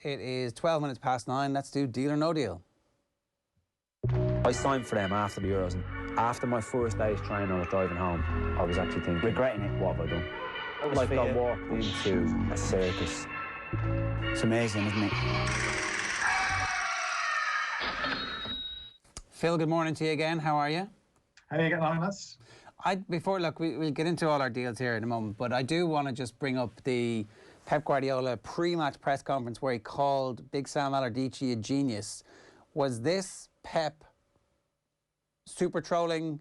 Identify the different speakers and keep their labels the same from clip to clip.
Speaker 1: It is 12 minutes past 9. Let's do Deal or No Deal.
Speaker 2: I signed for them after the Euros, and after my first day's training, I was driving home. I was actually thinking, regretting it. What have I done? Like I walked into a circus.
Speaker 3: It's amazing, isn't it?
Speaker 1: Phil, good morning to you again. How are you?
Speaker 4: How are you getting on, lads?
Speaker 1: We'll get into all our deals here in a moment, but I do want to just bring up the Pep Guardiola pre-match press conference where he called Big Sam Allardyce a genius. Was this Pep super trolling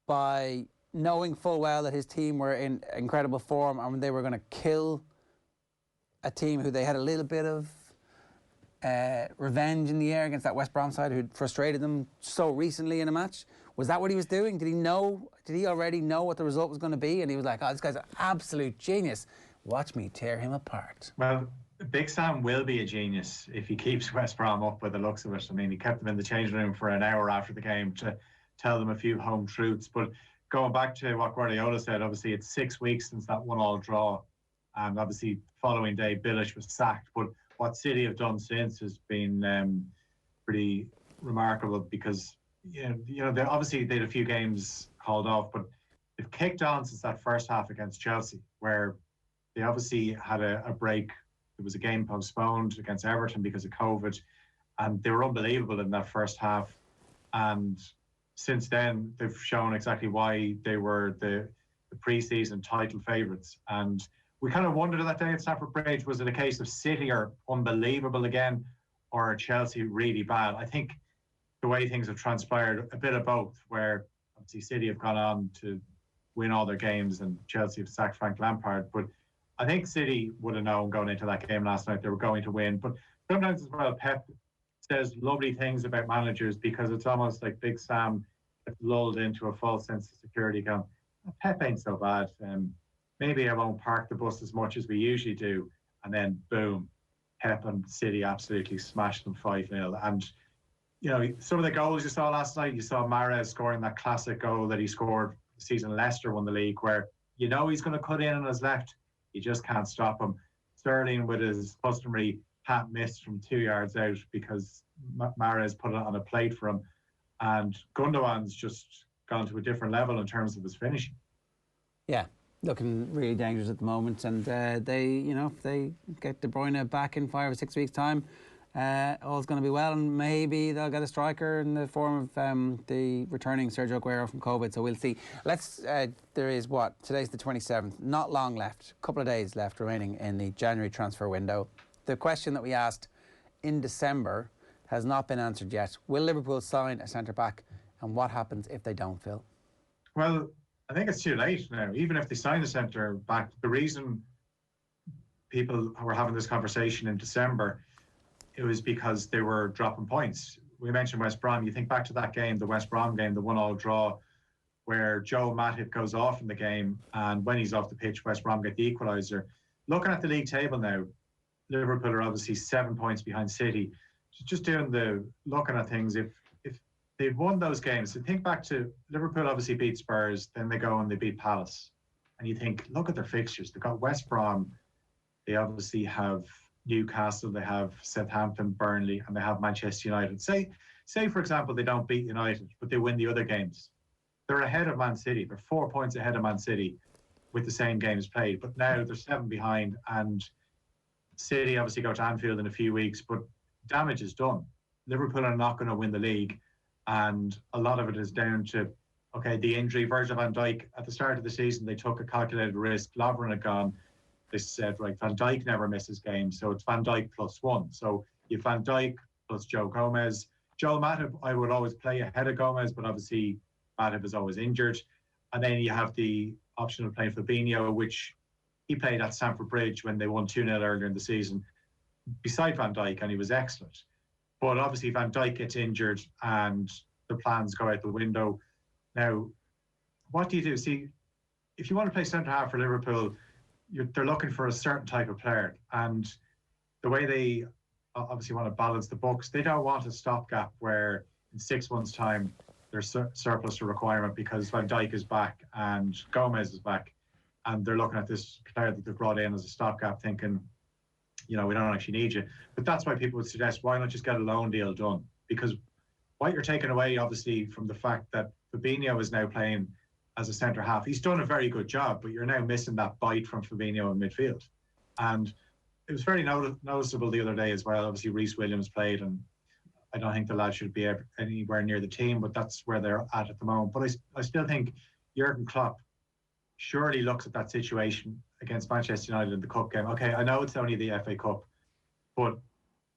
Speaker 1: by knowing full well that his team were in incredible form and they were going to kill a team who they had a little bit of revenge in the air against that West Brom side who'd frustrated them so recently in a match? Was that what he was doing? Did he already know what the result was going to be? And he was like, oh, this guy's an absolute genius. Watch me tear him apart.
Speaker 4: Well, Big Sam will be a genius if he keeps West Brom up by the looks of it. I mean, he kept them in the changing room for an hour after the game to tell them a few home truths. But going back to what Guardiola said, obviously it's 6 weeks since that 1-1 draw. And obviously following day, Bilic was sacked. But what City have done since has been pretty remarkable because, you know, they had a few games called off, but they've kicked on since that first half against Chelsea, where they obviously had a break. There was a game postponed against Everton because of COVID, and they were unbelievable in that first half. And since then, they've shown exactly why they were the pre-season title favourites. And we kind of wondered that day at Stamford Bridge, was it a case of City are unbelievable again, or Chelsea really bad? I think the way things have transpired, a bit of both, where obviously City have gone on to win all their games and Chelsea have sacked Frank Lampard. But I think City would have known going into that game last night they were going to win. But sometimes as well, Pep says lovely things about managers because it's almost like Big Sam gets lulled into a false sense of security going, Pep ain't so bad. Maybe I won't park the bus as much as we usually do. And then, boom, Pep and City absolutely smashed them 5-0. And, you know, some of the goals you saw last night, you saw Mahrez scoring that classic goal that he scored the season Leicester won the league, where you know he's going to cut in on his left. You just can't stop him. Sterling with his customary hat miss from 2 yards out because Mahrez put it on a plate for him. And Gundogan's just gone to a different level in terms of his finishing.
Speaker 1: Yeah, looking really dangerous at the moment. And if they get De Bruyne back in 5 or 6 weeks' time, all's going to be well, and maybe they'll get a striker in the form of the returning Sergio Aguero from COVID, so we'll see. There is today's the 27th, not long left, a couple of days left remaining in the January transfer window. The question that we asked in December has not been answered yet. Will Liverpool sign a centre-back, and what happens if they don't, Phil?
Speaker 4: Well, I think it's too late now. Even if they sign a centre-back, the reason people were having this conversation in December, it was because they were dropping points. We mentioned West Brom. You think back to that game, the West Brom game, the 1-1 draw, where Joe Matip goes off in the game, and when he's off the pitch, West Brom get the equaliser. Looking at the league table now, Liverpool are obviously 7 points behind City. Just looking at things, if they've won those games, so think back to Liverpool obviously beat Spurs, then they go and they beat Palace. And you think, look at their fixtures. They've got West Brom, they obviously have Newcastle, they have Southampton, Burnley, and they have Manchester United. Say for example, they don't beat United, but they win the other games. They're ahead of Man City. They're 4 points ahead of Man City with the same games played. But now they're 7 behind, and City obviously go to Anfield in a few weeks, but damage is done. Liverpool are not going to win the league, and a lot of it is down to, the injury. Virgil van Dijk, at the start of the season, they took a calculated risk. Lovren had gone. They said, right, Van Dijk never misses games, so it's Van Dijk +1. So you have Van Dijk plus Joe Gomez. Joel Matip, I would always play ahead of Gomez, but obviously Matip is always injured. And then you have the option of playing Fabinho, which he played at Stamford Bridge when they won 2-0 earlier in the season, beside Van Dijk, and he was excellent. But obviously Van Dijk gets injured and the plans go out the window. Now, what do you do? See, if you want to play centre-half for Liverpool, they're looking for a certain type of player, and the way they obviously want to balance the books, they don't want a stopgap where in 6 months' time there's surplus to requirement because Van Dijk is back and Gomez is back, and they're looking at this player that they've brought in as a stopgap, thinking, we don't actually need you. But that's why people would suggest, why not just get a loan deal done? Because what you're taking away, obviously, from the fact that Fabinho is now playing as a centre half. He's done a very good job, but you're now missing that bite from Fabinho in midfield. And it was very noticeable the other day as well. Obviously, Reece Williams played, and I don't think the lad should be anywhere near the team, but that's where they're at the moment. But I still think Jurgen Klopp surely looks at that situation against Manchester United in the Cup game. Okay, I know it's only the FA Cup, but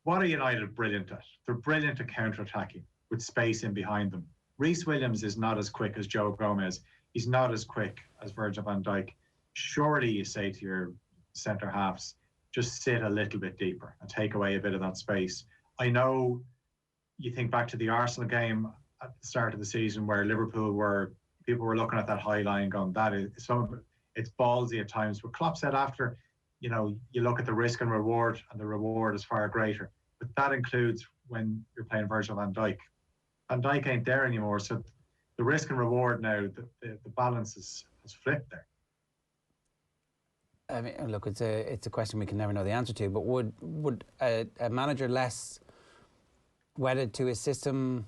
Speaker 4: what are United brilliant at? They're brilliant at counter-attacking with space in behind them. Reece Williams is not as quick as Joe Gomez. He's not as quick as Virgil van Dijk. Surely you say to your centre halves, just sit a little bit deeper and take away a bit of that space. I know you think back to the Arsenal game at the start of the season where people were looking at that high line going, it's ballsy at times. But Klopp said after, you look at the risk and reward, and the reward is far greater. But that includes when you're playing Virgil van Dijk. Van Dijk ain't there anymore, so the risk and reward now, the balance has flipped there.
Speaker 1: I mean, look, it's a question we can never know the answer to. But would a manager less wedded to his system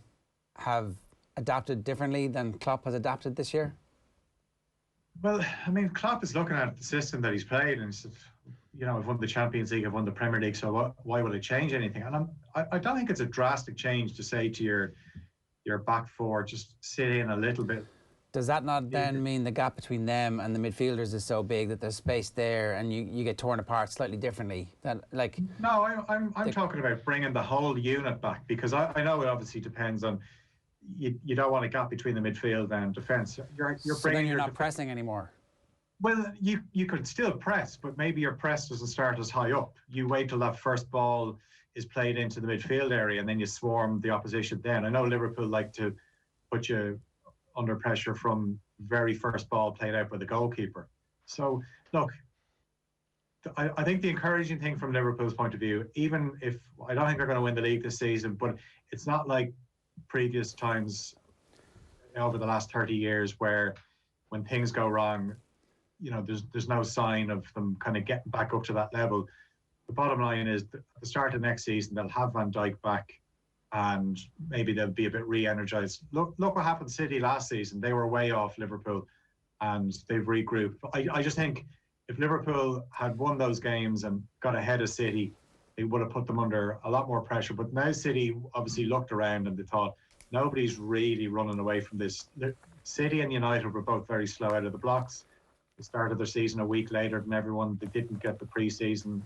Speaker 1: have adapted differently than Klopp has adapted this year?
Speaker 4: Well, I mean, Klopp is looking at the system that he's played, and he said, I've won the Champions League, I've won the Premier League, so why would I change anything? And I don't think it's a drastic change to say to your back four, just sit in a little bit.
Speaker 1: Does that not then mean the gap between them and the midfielders is so big that there's space there and you get torn apart slightly differently?
Speaker 4: No, I'm talking about bringing the whole unit back, because I know it obviously depends on, you don't want a gap between the midfield and defence.
Speaker 1: You're not pressing anymore.
Speaker 4: Well, you could still press, but maybe your press doesn't start as high up. You wait till that first ball is played into the midfield area and then you swarm the opposition then. I know Liverpool like to put you under pressure from very first ball played out by the goalkeeper. So, look, I think the encouraging thing from Liverpool's point of view, even if I don't think they're going to win the league this season, but it's not like previous times over the last 30 years where when things go wrong, there's no sign of them kind of getting back up to that level. The bottom line is that at the start of next season, they'll have Van Dijk back and maybe they'll be a bit re-energised. Look what happened to City last season. They were way off Liverpool and they've regrouped. I just think if Liverpool had won those games and got ahead of City, they would have put them under a lot more pressure. But now City obviously looked around and they thought, nobody's really running away from this. City and United were both very slow out of the blocks. They started their season a week later than everyone. They didn't get the pre-season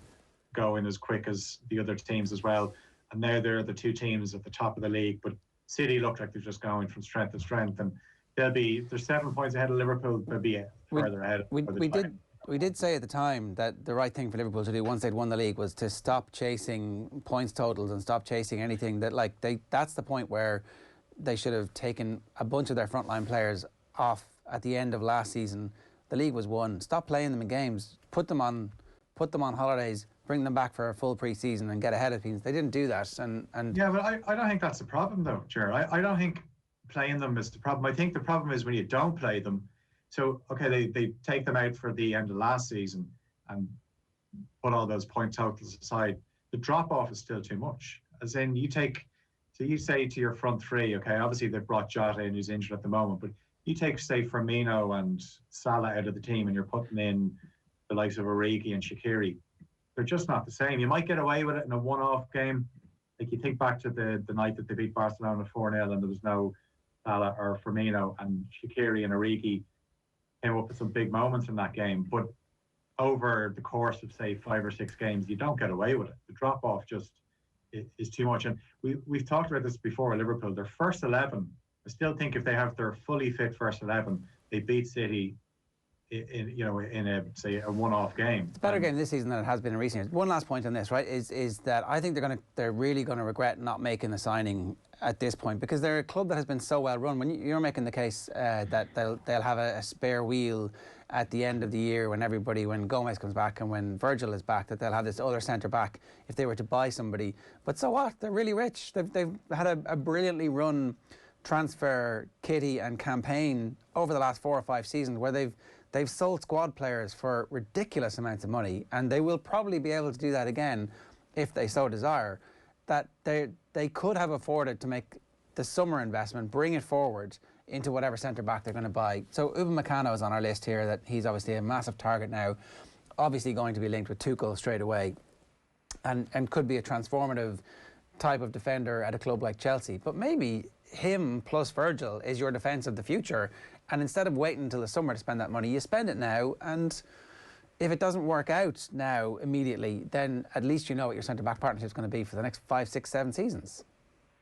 Speaker 4: going as quick as the other teams as well. And now they're the two teams at the top of the league. But City look like they're just going from strength to strength. And they're 7 points ahead of Liverpool. They'll be further ahead.
Speaker 1: We did say at the time that the right thing for Liverpool to do once they'd won the league was to stop chasing points totals and stop chasing anything that's the point where they should have taken a bunch of their frontline players off at the end of last season. The league was won. Stop playing them in games. Put them on holidays. Bring them back for a full pre-season and get ahead of things. They didn't do that. And
Speaker 4: yeah, but I don't think that's the problem though, Ger. I don't think playing them is the problem. I think the problem is when you don't play them. So, okay, they take them out for the end of last season and put all those point totals aside. The drop-off is still too much. As in, you say to your front three, okay, obviously they've brought Jota in who's injured at the moment, but you take, say, Firmino and Salah out of the team and you're putting in the likes of Origi and Shaqiri. They're just not the same. You might get away with it in a one-off game. Like you think back to the night that they beat Barcelona 4-0 and there was no Salah or Firmino, and Shaqiri and Origi came up with some big moments in that game. But over the course of, say, 5 or 6 games, you don't get away with it. The drop-off just is too much. And we've talked about this before at Liverpool. Their first 11, I still think if they have their fully fit first 11, they beat City in a one-off game.
Speaker 1: It's a better game this season than it has been in recent years. One last point on this, right, is that I think they're really going to regret not making the signing at this point, because they're a club that has been so well run. When you're making the case that they'll have a spare wheel at the end of the year when Gomez comes back and when Virgil is back, that they'll have this other centre back if they were to buy somebody. But so what? They're really rich. They've had a brilliantly run transfer kitty and campaign over the last 4 or 5 seasons where they've they've sold squad players for ridiculous amounts of money, and they will probably be able to do that again if they so desire, that they could have afforded to make the summer investment, bring it forward into whatever centre-back they're going to buy. So Upamecano is on our list here, that he's obviously a massive target now, obviously going to be linked with Tuchel straight away, and could be a transformative type of defender at a club like Chelsea. But maybe him plus Virgil is your defence of the future, and instead of waiting until the summer to spend that money, you spend it now, and if it doesn't work out now immediately, then at least you know what your centre-back partnership is going to be for the next 5, 6, 7 seasons.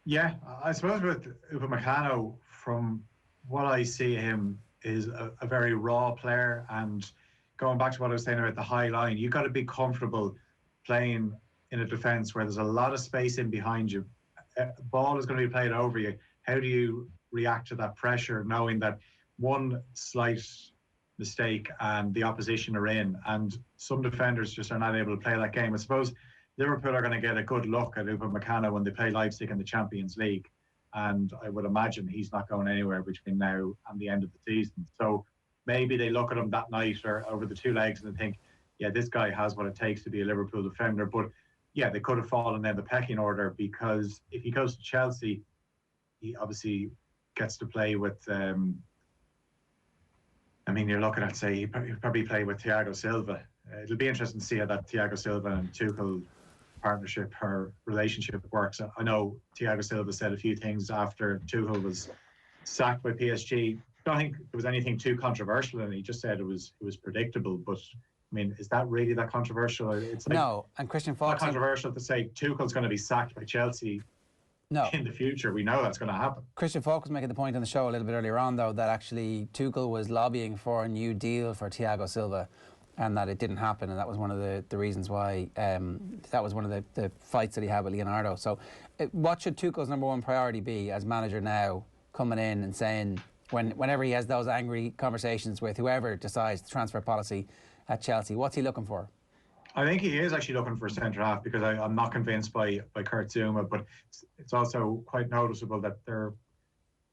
Speaker 4: Yeah, I suppose with Upamecano, from what I see him, is a very raw player, and going back to what I was saying about the high line, you've got to be comfortable playing in a defence where there's a lot of space in behind you. Ball is going to be played over you. How do you react to that pressure, knowing that one slight mistake and the opposition are in, and some defenders just are not able to play that game? I suppose Liverpool are going to get a good look at Upamecano when they play Leipzig in the Champions League, and I would imagine he's not going anywhere between now and the end of the season. So maybe they look at him that night or over the 2 legs and they think, yeah, this guy has what it takes to be a Liverpool defender. But yeah, they could have fallen in the pecking order, because if he goes to Chelsea, he obviously gets to play with, you're looking at, say, he'll probably play with Thiago Silva. It'll be interesting to see how that Thiago Silva and Tuchel partnership or relationship works. I know Thiago Silva said a few things after Tuchel was sacked by PSG. I don't think there was anything too controversial, and he just said it was predictable. But I mean, is that really that controversial? It's like,
Speaker 1: no, and Christian Falk,
Speaker 4: not controversial to say Tuchel's going to be sacked by Chelsea. No. In the future, we know that's going to happen.
Speaker 1: Christian Falk was making the point on the show a little bit earlier on, though, that actually Tuchel was lobbying for a new deal for Thiago Silva, and that it didn't happen, and that was one of the reasons why, that was one of the fights that he had with Leonardo. So what should Tuchel's number one priority be as manager now, coming in and saying, whenever he has those angry conversations with whoever decides the transfer policy at Chelsea, what's he looking for?
Speaker 4: I think he is actually looking for a centre-half, because I'm not convinced by Kurt Zouma, but it's also quite noticeable that they're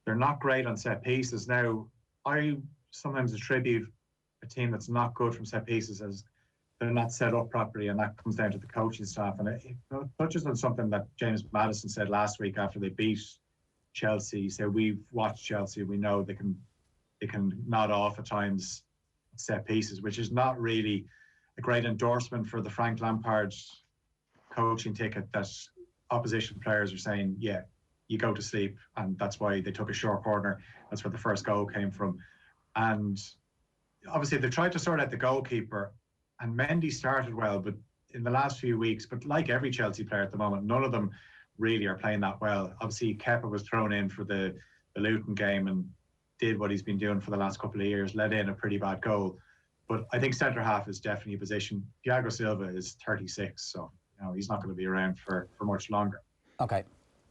Speaker 4: not great on set pieces. Now, I sometimes attribute a team that's not good from set pieces as they're not set up properly, and that comes down to the coaching staff. And it touches on something that James Maddison said last week after they beat Chelsea. He said, we've watched Chelsea, we know they can nod off at times set pieces, which is not really a great endorsement for the Frank Lampard coaching ticket, that opposition players are saying, yeah, you go to sleep, and that's why they took a short corner. That's where the first goal came from. And obviously they've tried to sort out the goalkeeper, and Mendy started well, but in the last few weeks, but like every Chelsea player at the moment, none of them really are playing that well. Obviously Kepa was thrown in for the Luton game and did what he's been doing for the last couple of years, let in a pretty bad goal. But I think centre-half is definitely a position. Thiago Silva is 36, so he's not going to be around for much longer.
Speaker 1: OK,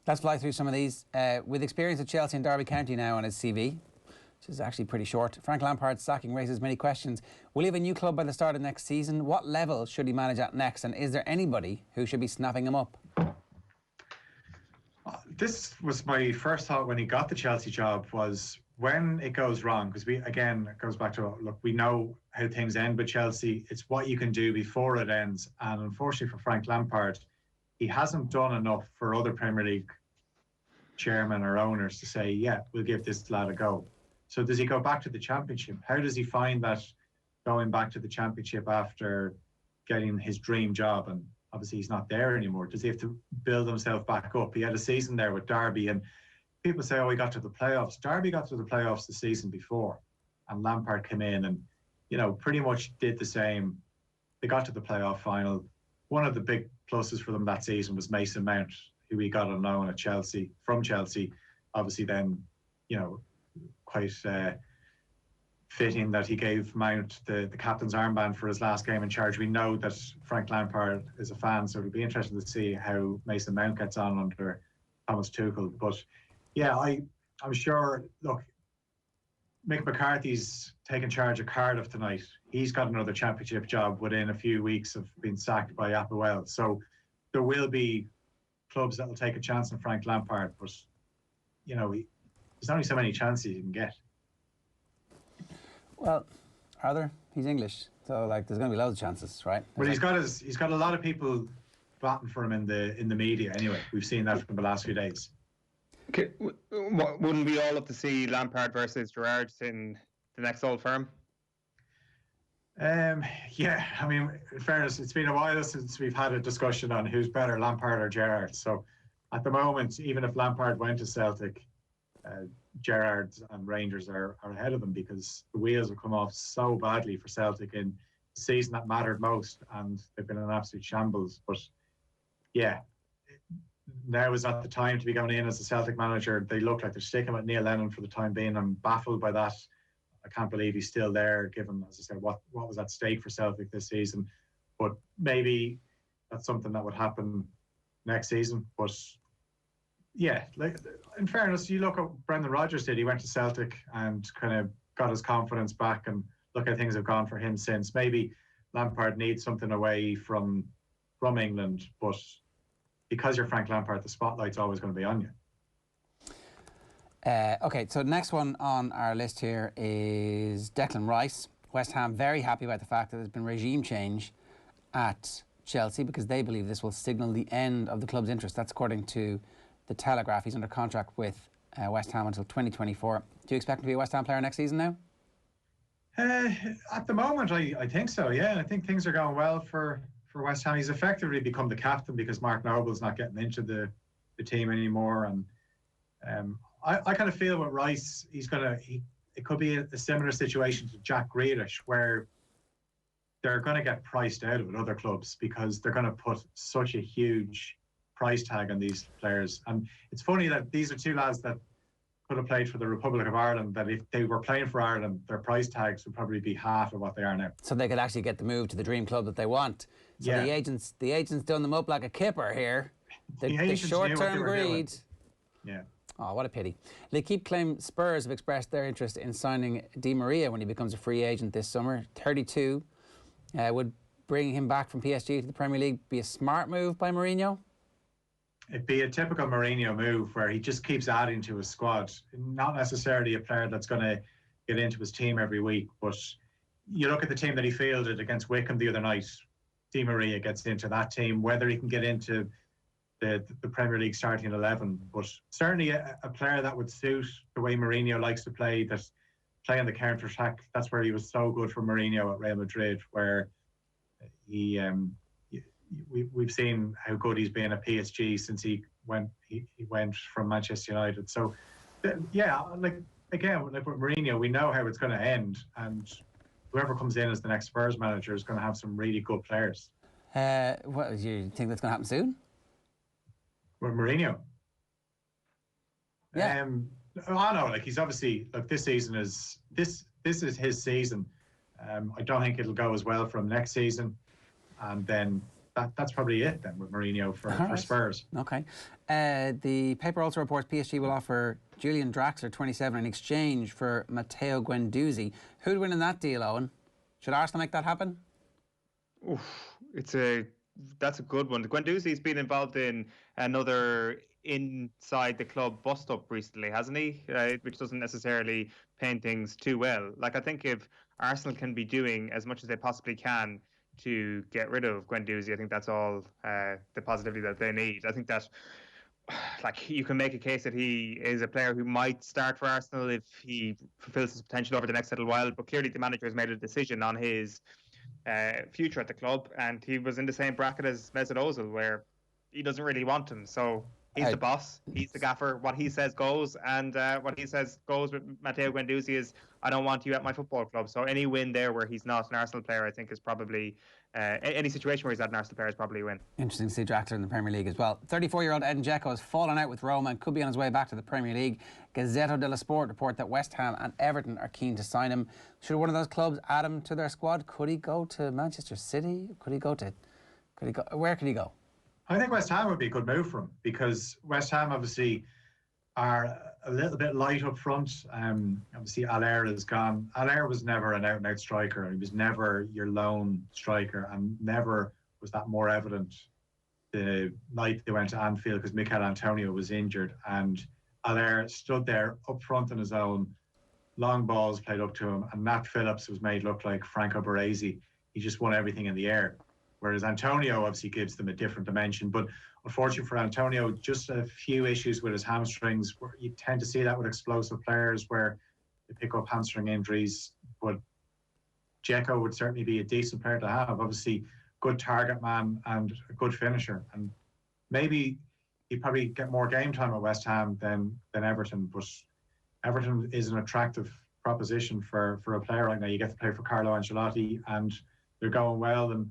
Speaker 1: let's fly through some of these. With experience at Chelsea and Derby County now on his CV, which is actually pretty short, Frank Lampard's sacking raises many questions. Will he have a new club by the start of next season? What level should he manage at next? And is there anybody who should be snapping him up?
Speaker 4: This was my first thought when he got the Chelsea job, was when it goes wrong, because it goes back to, look, we know how things end with Chelsea. It's what you can do before it ends. And unfortunately for Frank Lampard, he hasn't done enough for other Premier League chairmen or owners to say, yeah, we'll give this lad a go. So does he go back to the Championship? How does he find that going back to the Championship after getting his dream job? And obviously he's not there anymore. Does he have to build himself back up? He had a season there with Derby, and people say, oh, he got to the playoffs. Derby got to the playoffs the season before, and Lampard came in and, pretty much did the same. They got to the playoff final. One of the big pluses for them that season was Mason Mount, who he got on loan at Chelsea, from Chelsea. Obviously then, quite fitting that he gave Mount the captain's armband for his last game in charge. We know that Frank Lampard is a fan, so it'll be interesting to see how Mason Mount gets on under Thomas Tuchel. But yeah, I'm sure, look, Mick McCarthy's taking charge of Cardiff tonight. He's got another Championship job within a few weeks of being sacked by Applewell. So there will be clubs that will take a chance on Frank Lampard, but there's only so many chances you can get.
Speaker 1: Well, Are there? He's English, so like there's going to be loads of chances, right?
Speaker 4: Well, he's got a lot of people batting for him in the media. Anyway, we've seen that from the last few days.
Speaker 5: Wouldn't we all love to see Lampard versus Gerrard in the next Old Firm?
Speaker 4: Yeah, I mean, in fairness, it's been a while since we've had a discussion on who's better, Lampard or Gerrard. So at the moment, even if Lampard went to Celtic, Gerrard and Rangers are ahead of them, because the wheels have come off so badly for Celtic in the season that mattered most, and they've been an absolute shambles. But yeah, now is not the time to be going in as a Celtic manager. They look like they're sticking with Neil Lennon for the time being. I'm baffled by that. I can't believe he's still there, given, as I said, what was at stake for Celtic this season. But maybe that's something that would happen next season. But yeah, like, in fairness, you look at what Brendan Rodgers did. He went to Celtic and kind of got his confidence back, and look how things have gone for him since. Maybe Lampard needs something away from England, but because you're Frank Lampard, the spotlight's always going to be on you.
Speaker 1: Okay, so the next one on our list here is Declan Rice. West Ham very happy about the fact that there's been regime change at Chelsea, because they believe this will signal the end of the club's interest. That's according to the Telegraph. He's under contract with West Ham until 2024. Do you expect him to be a West Ham player next season now?
Speaker 4: At the moment, I think so, yeah. I think things are going well for West Ham. He's effectively become the captain because Mark Noble's not getting into the team anymore. And I kind of feel with Rice, it could be a similar situation to Jack Grealish, where they're going to get priced out of it, other clubs, because they're going to put such a huge price tag on these players. And it's funny that these are two lads that could have played for the Republic of Ireland, that if they were playing for Ireland, their price tags would probably be half of what they are now. So
Speaker 1: they could actually get the move to the dream club that they want. So yeah, the agents done them up like a kipper here. The short-term greed.
Speaker 4: Yeah.
Speaker 1: Oh, what a pity. L'Équipe claim Spurs have expressed their interest in signing Di Maria when he becomes a free agent this summer. 32. Would bringing him back from PSG to the Premier League be a smart move by Mourinho?
Speaker 4: It'd be a typical Mourinho move, where he just keeps adding to his squad. Not necessarily a player that's going to get into his team every week, but you look at the team that he fielded against Wycombe the other night. Di Maria gets into that team. Whether he can get into the Premier League starting 11, but certainly a player that would suit the way Mourinho likes to play, that play on the counter-attack. That's where he was so good for Mourinho at Real Madrid, where we've seen how good he's been at PSG since he went from Manchester United. So yeah, like with Mourinho, we know how it's going to end, and whoever comes in as the next Spurs manager is going to have some really good players.
Speaker 1: What do you think that's going to happen soon?
Speaker 4: With Mourinho?
Speaker 1: Yeah.
Speaker 4: He's obviously, this season is this is his season. I don't think it'll go as well for him next season, and then that's probably it then with Mourinho for Spurs.
Speaker 1: Okay. The paper also reports PSG will offer Julian Draxler, 27, in exchange for Matteo Guendouzi. Who'd win in that deal, Owen? Should Arsenal make that happen?
Speaker 5: Oof, that's a good one. Guendouzi's been involved in another inside the club bust up recently, hasn't he? Which doesn't necessarily paint things too well. Like, I think if Arsenal can be doing as much as they possibly can to get rid of Guendouzi, I think that's all the positivity that they need. I think that, like, you can make a case that he is a player who might start for Arsenal if he fulfills his potential over the next little while, but clearly the manager has made a decision on his future at the club, and he was in the same bracket as Mesut Ozil, where he doesn't really want him. So he's the boss, he's the gaffer. What he says goes, and what he says goes with Matteo Guendouzi is, I don't want you at my football club. So any win there where he's not an Arsenal player, I think is probably any situation where he's not an Arsenal player is probably a win.
Speaker 1: Interesting to see Draxler in the Premier League as well. 34-year-old Edin Dzeko has fallen out with Roma and could be on his way back to the Premier League. Gazzetta dello Sport report that West Ham and Everton are keen to sign him. Should one of those clubs add him to their squad? Could he go to Manchester City? Where could he go?
Speaker 4: I think West Ham would be a good move for him, because West Ham obviously are a little bit light up front. Obviously, Allaire is gone. Allaire was never an out-and-out striker. He was never your lone striker, and never was that more evident the night they went to Anfield, because Mikel Antonio was injured, and Allaire stood there up front on his own, long balls played up to him, and Nat Phillips was made look like Franco Baresi. He just won everything in the air. Whereas Antonio obviously gives them a different dimension. But unfortunately for Antonio, just a few issues with his hamstrings. You tend to see that with explosive players where they pick up hamstring injuries. But Dzeko would certainly be a decent player to have. Obviously, good target man and a good finisher. And maybe he'd probably get more game time at West Ham than Everton. But Everton is an attractive proposition for a player right now. You get to play for Carlo Ancelotti, and they're going well. And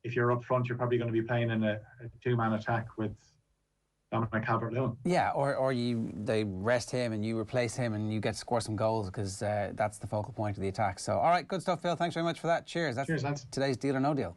Speaker 4: if you're up front, you're probably going to be playing in a two-man attack with Dominic Calvert-Lewin.
Speaker 1: Yeah, or they rest him and you replace him and you get to score some goals, because that's the focal point of the attack. So, all right, good stuff, Phil. Thanks very much for that. Cheers. That's
Speaker 4: Cheers, lads.
Speaker 1: today's Deal or No Deal.